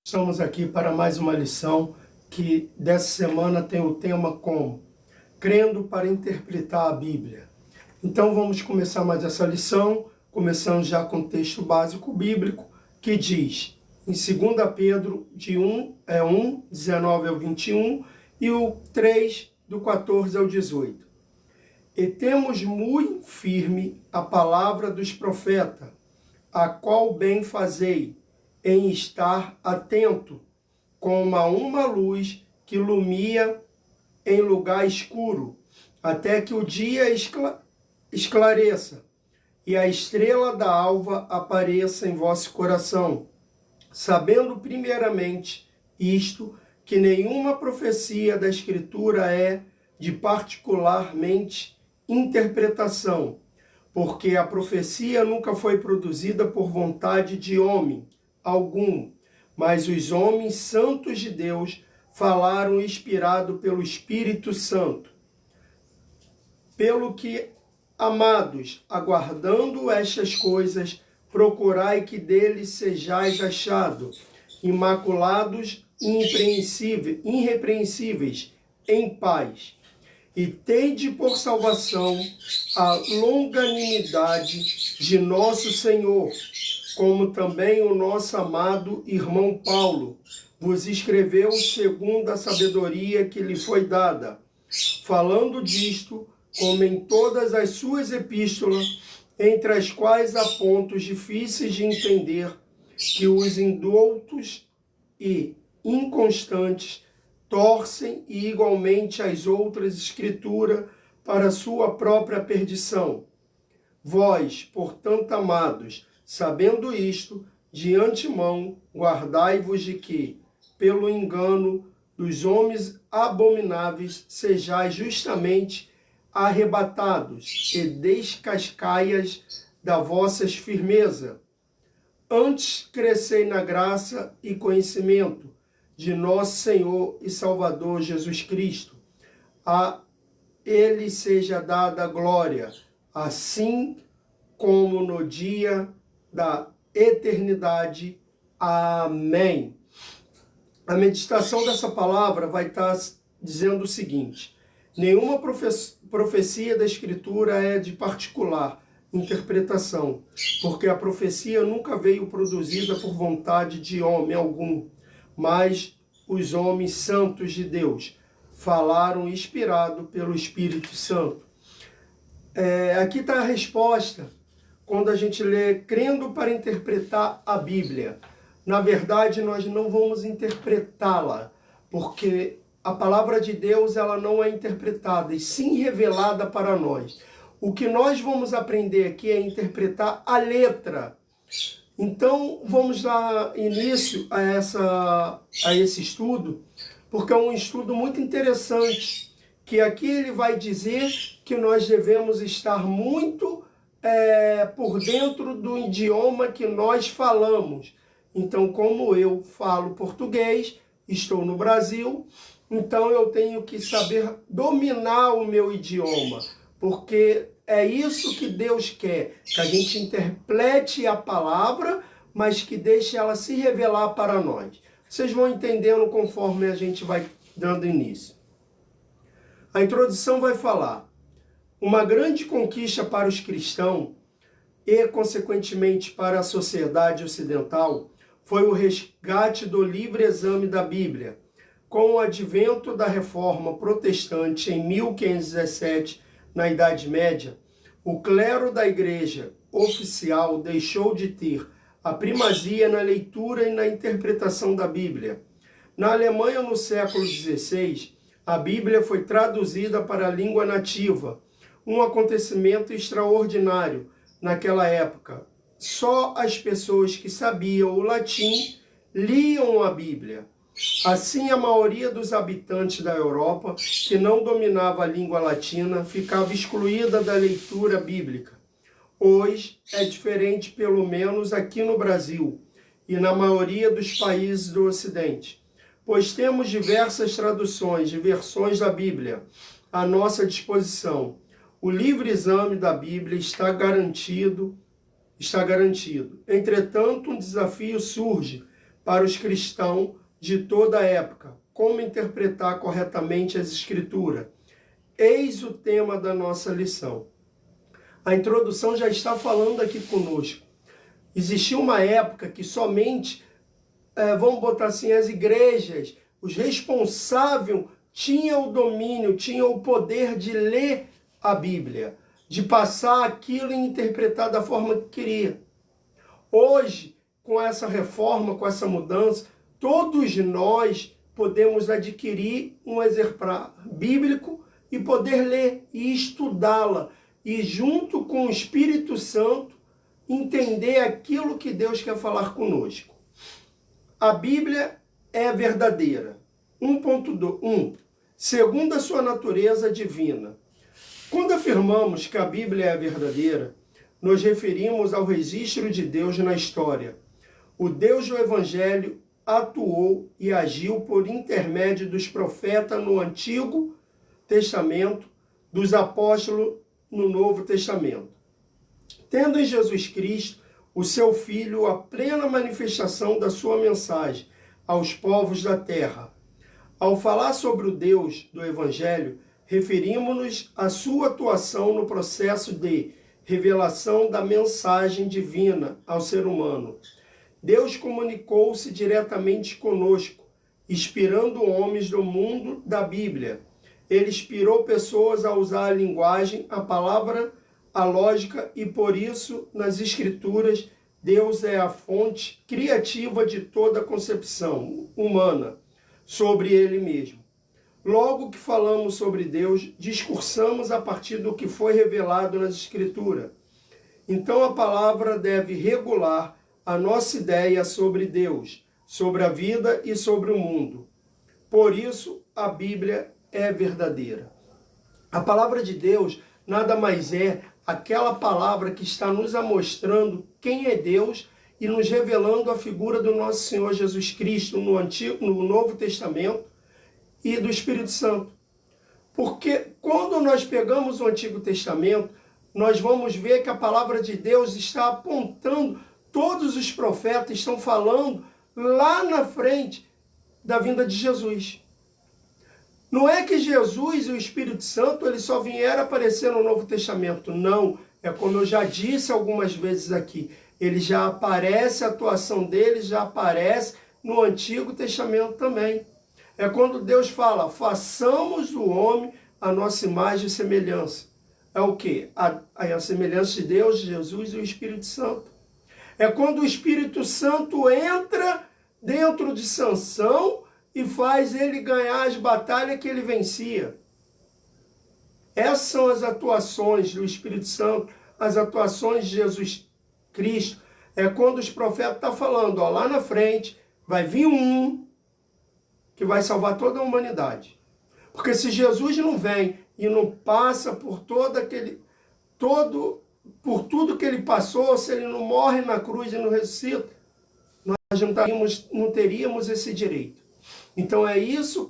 Estamos aqui para mais uma lição que dessa semana tem o tema como Crendo para interpretar a Bíblia. Então vamos começar mais essa lição, começando já com o texto básico bíblico que diz em 2 Pedro de 19 ao 21 e o 3 do 14 ao 18. E temos muito firme a palavra dos profetas, a qual bem fazei em estar atento, como a uma luz que ilumia em lugar escuro, até que o dia esclareça e a estrela da alva apareça em vosso coração, sabendo primeiramente isto, que nenhuma profecia da Escritura é de particularmente interpretação, porque a profecia nunca foi produzida por vontade de homem algum, mas os homens santos de Deus falaram inspirado pelo Espírito Santo. Pelo que, amados, aguardando estas coisas, procurai que deles sejais achados, imaculados e irrepreensíveis, em paz. E tende por salvação a longanimidade de nosso Senhor, como também o nosso amado irmão Paulo vos escreveu segundo a sabedoria que lhe foi dada, falando disto, como em todas as suas epístolas, entre as quais há pontos difíceis de entender, que os indoutos e inconstantes torcem e igualmente as outras escrituras para sua própria perdição. Vós, portanto, amados, sabendo isto, de antemão, guardai-vos de que, pelo engano dos homens abomináveis, sejais justamente arrebatados e descascaias da vossa firmeza. Antes crescei na graça e conhecimento de nosso Senhor e Salvador Jesus Cristo. A Ele seja dada a glória, assim como no dia da eternidade. Amém. A meditação dessa palavra vai estar dizendo o seguinte: nenhuma profecia da Escritura é de particular interpretação, porque a profecia nunca veio produzida por vontade de homem algum, mas os homens santos de Deus falaram inspirado pelo Espírito Santo. Aqui está a resposta quando a gente lê crendo para interpretar a Bíblia. Na verdade, nós não vamos interpretá-la, porque a palavra de Deus ela não é interpretada, e sim revelada para nós. O que nós vamos aprender aqui é interpretar a letra. Então, vamos dar início a esse estudo, porque é um estudo muito interessante, que aqui ele vai dizer que nós devemos estar muito por dentro do idioma que nós falamos. Então, como eu falo português, estou no Brasil, então eu tenho que saber dominar o meu idioma, porque é isso que Deus quer, que a gente interprete a palavra, mas que deixe ela se revelar para nós. Vocês vão entendendo conforme a gente vai dando início. A introdução vai falar: uma grande conquista para os cristãos e, consequentemente, para a sociedade ocidental foi o resgate do livre exame da Bíblia. Com o advento da Reforma Protestante em 1517, na Idade Média, o clero da Igreja oficial deixou de ter a primazia na leitura e na interpretação da Bíblia. Na Alemanha, no século XVI, a Bíblia foi traduzida para a língua nativa, um acontecimento extraordinário naquela época. Só as pessoas que sabiam o latim liam a Bíblia. Assim, a maioria dos habitantes da Europa, que não dominava a língua latina, ficava excluída da leitura bíblica. Hoje é diferente, pelo menos aqui no Brasil e na maioria dos países do Ocidente, pois temos diversas traduções e versões da Bíblia à nossa disposição. O livre exame da Bíblia está garantido. Entretanto, um desafio surge para os cristãos de toda a época. Como interpretar corretamente as Escrituras? Eis o tema da nossa lição. A introdução já está falando aqui conosco. Existia uma época que somente, vamos botar assim, as igrejas, os responsáveis tinham o domínio, tinham o poder de ler a Bíblia, de passar aquilo e interpretar da forma que queria. Hoje, com essa reforma, com essa mudança, todos nós podemos adquirir um exemplar bíblico e poder ler e estudá-la. E junto com o Espírito Santo, entender aquilo que Deus quer falar conosco. A Bíblia é verdadeira. 1.1. Segundo a sua natureza divina. Quando afirmamos que a Bíblia é verdadeira, nos referimos ao registro de Deus na história. O Deus do Evangelho atuou e agiu por intermédio dos profetas no Antigo Testamento, dos apóstolos no Novo Testamento. Tendo em Jesus Cristo, o seu Filho, a plena manifestação da sua mensagem aos povos da terra. Ao falar sobre o Deus do Evangelho, referimos-nos à sua atuação no processo de revelação da mensagem divina ao ser humano. Deus comunicou-se diretamente conosco, inspirando homens do mundo da Bíblia. Ele inspirou pessoas a usar a linguagem, a palavra, a lógica, e por isso, nas Escrituras, Deus é a fonte criativa de toda a concepção humana sobre Ele mesmo. Logo que falamos sobre Deus, discursamos a partir do que foi revelado nas Escrituras. Então a palavra deve regular a nossa ideia sobre Deus, sobre a vida e sobre o mundo. Por isso, a Bíblia é verdadeira. A palavra de Deus nada mais é aquela palavra que está nos mostrando quem é Deus e nos revelando a figura do nosso Senhor Jesus Cristo no Novo Testamento e do Espírito Santo. Porque quando nós pegamos o Antigo Testamento, nós vamos ver que a palavra de Deus está apontando, todos os profetas estão falando lá na frente da vinda de Jesus. Não é que Jesus e o Espírito Santo eles só vieram aparecer no Novo Testamento, não. É como eu já disse algumas vezes aqui, ele já aparece, a atuação dele já aparece no Antigo Testamento também. É quando Deus fala, façamos o homem a nossa imagem e semelhança. É o quê? A semelhança de Deus, Jesus e o Espírito Santo. É quando o Espírito Santo entra dentro de Sansão e faz ele ganhar as batalhas que ele vencia. Essas são as atuações do Espírito Santo, as atuações de Jesus Cristo. É quando os profetas estão falando, ó, lá na frente vai vir um que vai salvar toda a humanidade. Porque se Jesus não vem e não passa por por tudo que ele passou, se ele não morre na cruz e não ressuscita, nós não teríamos esse direito. Então é isso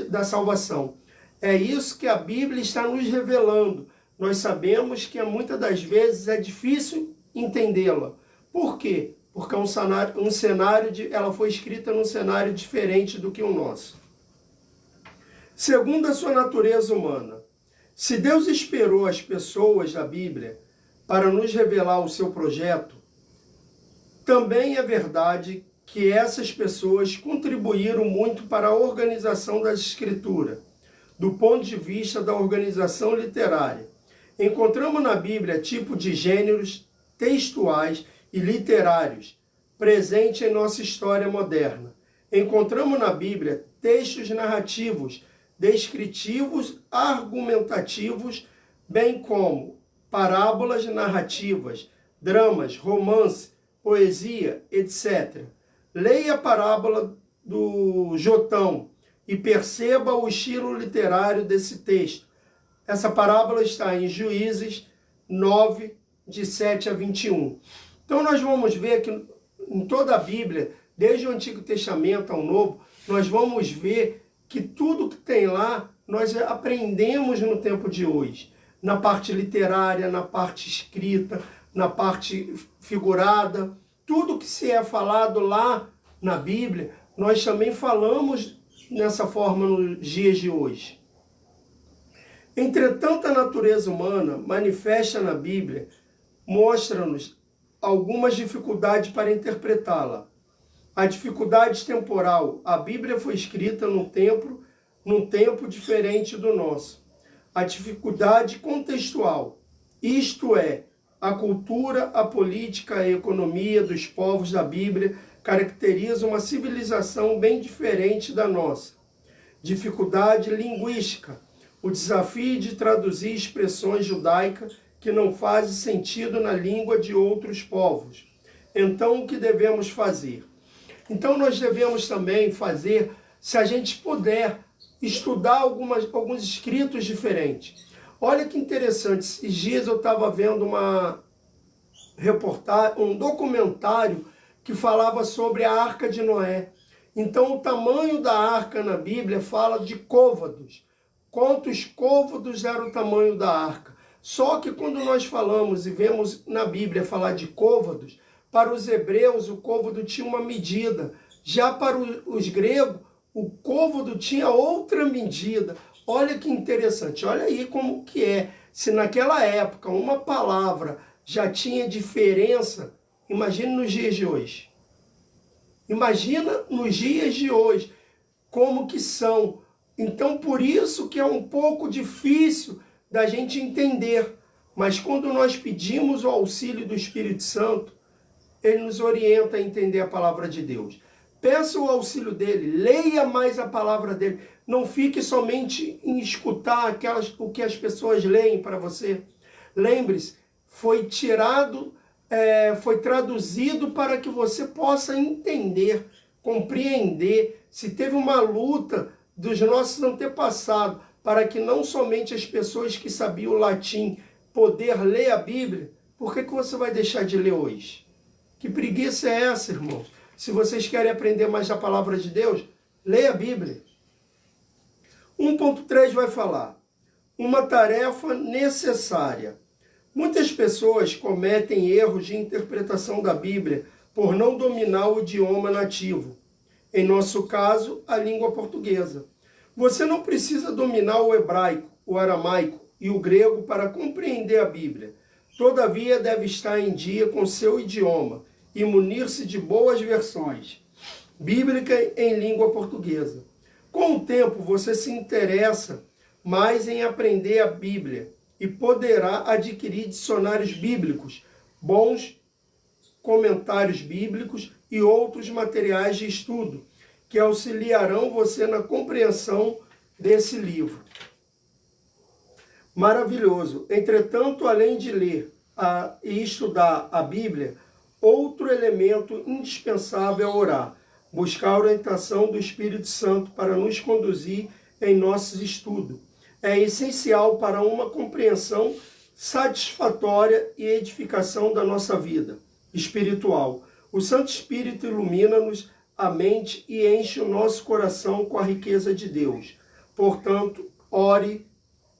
da salvação. É isso que a Bíblia está nos revelando. Nós sabemos que muitas das vezes é difícil entendê-la. Por quê? Porque ela foi escrita num cenário diferente do que o nosso. Segundo a sua natureza humana, se Deus esperou as pessoas da Bíblia para nos revelar o seu projeto, também é verdade que essas pessoas contribuíram muito para a organização das Escrituras, do ponto de vista da organização literária. Encontramos na Bíblia tipo de gêneros textuais e literários presentes em nossa história moderna. Encontramos na Bíblia textos narrativos, descritivos, argumentativos, bem como parábolas narrativas, dramas, romance, poesia, etc. Leia a parábola do Jotão e perceba o estilo literário desse texto. Essa parábola está em Juízes 9, de 7 a 21. Então nós vamos ver que em toda a Bíblia, desde o Antigo Testamento ao Novo, nós vamos ver que tudo que tem lá, nós aprendemos no tempo de hoje. Na parte literária, na parte escrita, na parte figurada. Tudo que se é falado lá na Bíblia, nós também falamos nessa forma nos dias de hoje. Entretanto, a natureza humana manifesta na Bíblia, mostra-nos algumas dificuldades para interpretá-la. A dificuldade temporal. A Bíblia foi escrita num tempo diferente do nosso. A dificuldade contextual. Isto é, a cultura, a política, a economia dos povos da Bíblia caracteriza uma civilização bem diferente da nossa. Dificuldade linguística. O desafio de traduzir expressões judaicas que não fazem sentido na língua de outros povos. Então, o que devemos fazer? Então, nós devemos também fazer, se a gente puder, estudar alguns escritos diferentes. Olha que interessante, esses dias eu estava vendo uma reportagem, um documentário que falava sobre a Arca de Noé. Então, o tamanho da arca na Bíblia fala de côvados. Quantos côvados era o tamanho da arca? Só que quando nós falamos e vemos na Bíblia falar de côvados, para os hebreus o côvado tinha uma medida. Já para os gregos, o côvado tinha outra medida. Olha que interessante, olha aí como que é. Se naquela época uma palavra já tinha diferença, imagine nos dias de hoje. Imagina nos dias de hoje como que são. Então, por isso que é um pouco difícil da gente entender. Mas quando nós pedimos o auxílio do Espírito Santo, ele nos orienta a entender a palavra de Deus. Peça o auxílio dele, leia mais a palavra dele. Não fique somente em escutar o que as pessoas leem para você. Lembre-se, foi traduzido para que você possa entender, compreender. Se teve uma luta dos nossos antepassados para que não somente as pessoas que sabiam o latim poder ler a Bíblia, por que você vai deixar de ler hoje? Que preguiça é essa, irmãos? Se vocês querem aprender mais da palavra de Deus, leia a Bíblia. 1.3 vai falar, uma tarefa necessária. Muitas pessoas cometem erros de interpretação da Bíblia por não dominar o idioma nativo. Em nosso caso, a língua portuguesa. Você não precisa dominar o hebraico, o aramaico e o grego para compreender a Bíblia. Todavia, deve estar em dia com seu idioma e munir-se de boas versões bíblicas em língua portuguesa. Com o tempo, você se interessa mais em aprender a Bíblia e poderá adquirir dicionários bíblicos, bons comentários bíblicos e outros materiais de estudo que auxiliarão você na compreensão desse livro. Maravilhoso! Entretanto, além de ler e estudar a Bíblia, outro elemento indispensável é orar, buscar a orientação do Espírito Santo para nos conduzir em nossos estudos. É essencial para uma compreensão satisfatória e edificação da nossa vida espiritual. O Santo Espírito ilumina-nos a mente e enche o nosso coração com a riqueza de Deus. Portanto, ore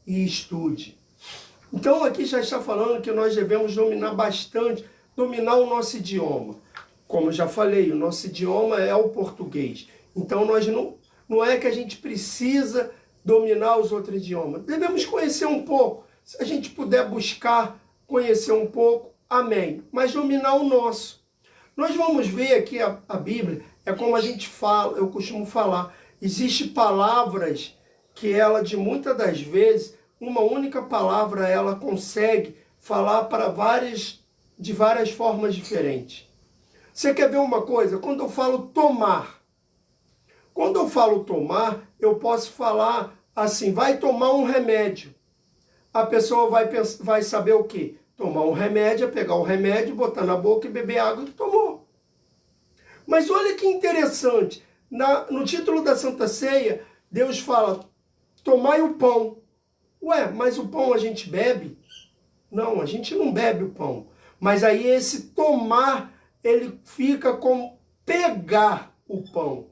e estude. Então, aqui já está falando que nós devemos dominar o nosso idioma. Como eu já falei, o nosso idioma é o português. Então, nós não é que a gente precisa dominar os outros idiomas. Devemos conhecer um pouco. Se a gente puder buscar conhecer um pouco, amém. Mas dominar o nosso. Nós vamos ver aqui a Bíblia, é como a gente fala, eu costumo falar. Existem palavras que ela, de muitas das vezes, uma única palavra, ela consegue falar de várias formas diferentes. Você quer ver uma coisa? Quando eu falo tomar, eu posso falar assim, vai tomar um remédio. A pessoa vai saber o quê? Tomar um remédio, é pegar o remédio, botar na boca e beber água e tomou. Mas olha que interessante, no título da Santa Ceia, Deus fala, tomai o pão. Ué, mas o pão a gente bebe? Não, a gente não bebe o pão. Mas aí esse tomar, ele fica como pegar o pão.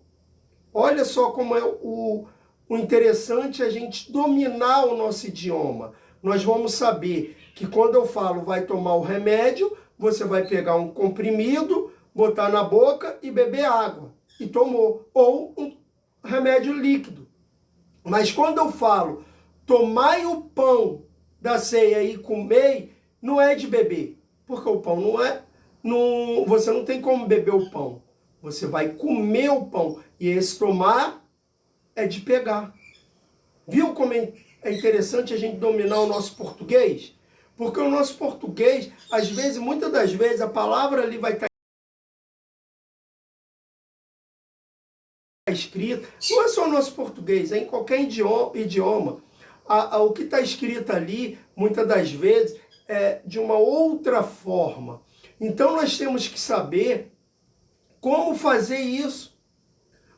Olha só como é o interessante a gente dominar o nosso idioma. Nós vamos saber que quando eu falo vai tomar o remédio, você vai pegar um comprimido, botar na boca e beber água. e tomou, ou um remédio líquido. Mas quando eu falo, tomai o pão da ceia e comei, não é de beber, porque o pão você não tem como beber o pão, você vai comer o pão, e esse tomar é de pegar. Viu como é interessante a gente dominar o nosso português? Porque o nosso português, às vezes, muitas das vezes, a palavra ali vai estar escrita, não é só o nosso português, é em qualquer idioma. O que está escrito ali, muitas das vezes, é de uma outra forma. Então nós temos que saber como fazer isso,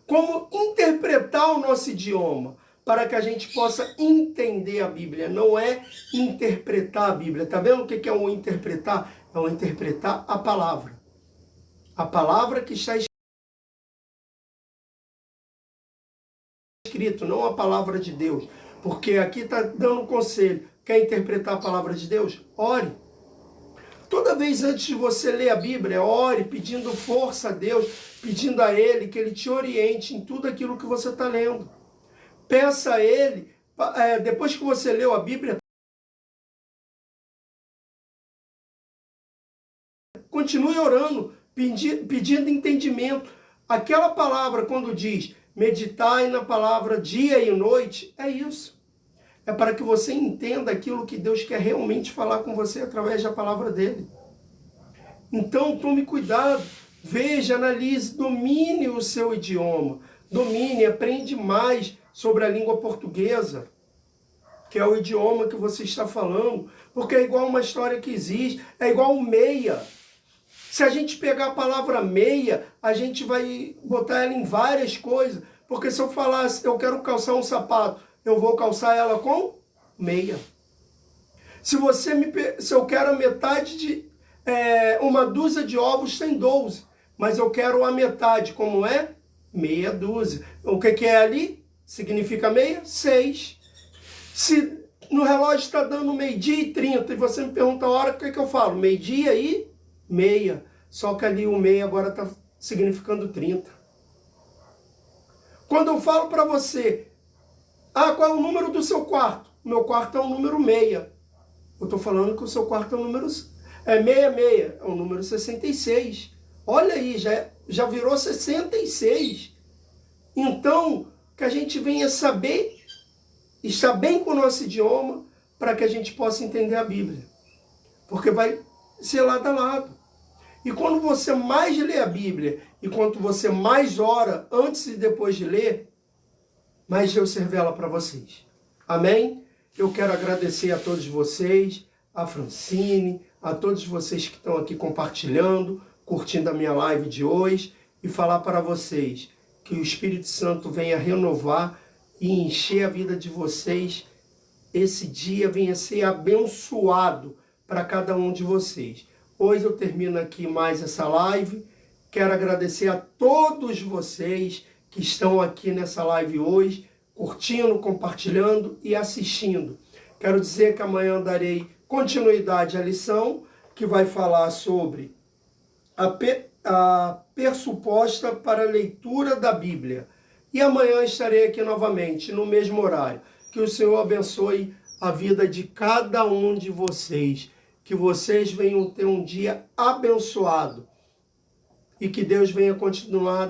como interpretar o nosso idioma, para que a gente possa entender a Bíblia. Não é interpretar a Bíblia. Está vendo o que é o interpretar? É o interpretar a palavra. A palavra que está escrito, não a palavra de Deus. Porque aqui está dando um conselho. Quer interpretar a palavra de Deus? Ore. Toda vez antes de você ler a Bíblia, ore pedindo força a Deus, pedindo a Ele que Ele te oriente em tudo aquilo que você está lendo. Peça a Ele, depois que você leu a Bíblia, continue orando, pedindo entendimento. Aquela palavra, quando diz meditai na palavra dia e noite, é isso. É para que você entenda aquilo que Deus quer realmente falar com você através da palavra dele. Então, tome cuidado, veja, analise, domine o seu idioma. Domine, aprende mais sobre a língua portuguesa, que é o idioma que você está falando, porque é igual uma história que existe, é igual meia. Se a gente pegar a palavra meia, a gente vai botar ela em várias coisas, porque se eu falasse, eu quero calçar um sapato, eu vou calçar ela com meia. Se eu quero a metade de uma dúzia de ovos, tem 12, mas eu quero a metade, como é? Meia dúzia. O que é ali? Significa meia? 6. Se no relógio está dando 12h30 e você me pergunta a hora, o que eu falo? 12h e meia. Só que ali o meia agora está significando 30. Quando eu falo para você, qual é o número do seu quarto? O meu quarto é o número 6. Eu estou falando que o seu quarto é o número 66, é o número 66. Olha aí, já virou 66. Então, que a gente venha saber, estar bem com o nosso idioma, para que a gente possa entender a Bíblia. Porque vai ser lado a lado. E quando você mais lê a Bíblia, e quanto você mais ora, antes e depois de ler, mais Deus se revela para vocês. Amém? Eu quero agradecer a todos vocês, a Francine, a todos vocês que estão aqui compartilhando, curtindo a minha live de hoje, e falar para vocês que o Espírito Santo venha renovar e encher a vida de vocês. Esse dia venha ser abençoado para cada um de vocês. Hoje eu termino aqui mais essa live. Quero agradecer a todos vocês que estão aqui nessa live hoje, curtindo, compartilhando e assistindo. Quero dizer que amanhã darei continuidade à lição, que vai falar sobre a pressuposta para a leitura da Bíblia. E amanhã estarei aqui novamente, no mesmo horário. Que o Senhor abençoe a vida de cada um de vocês. Que vocês venham ter um dia abençoado. E que Deus venha continuar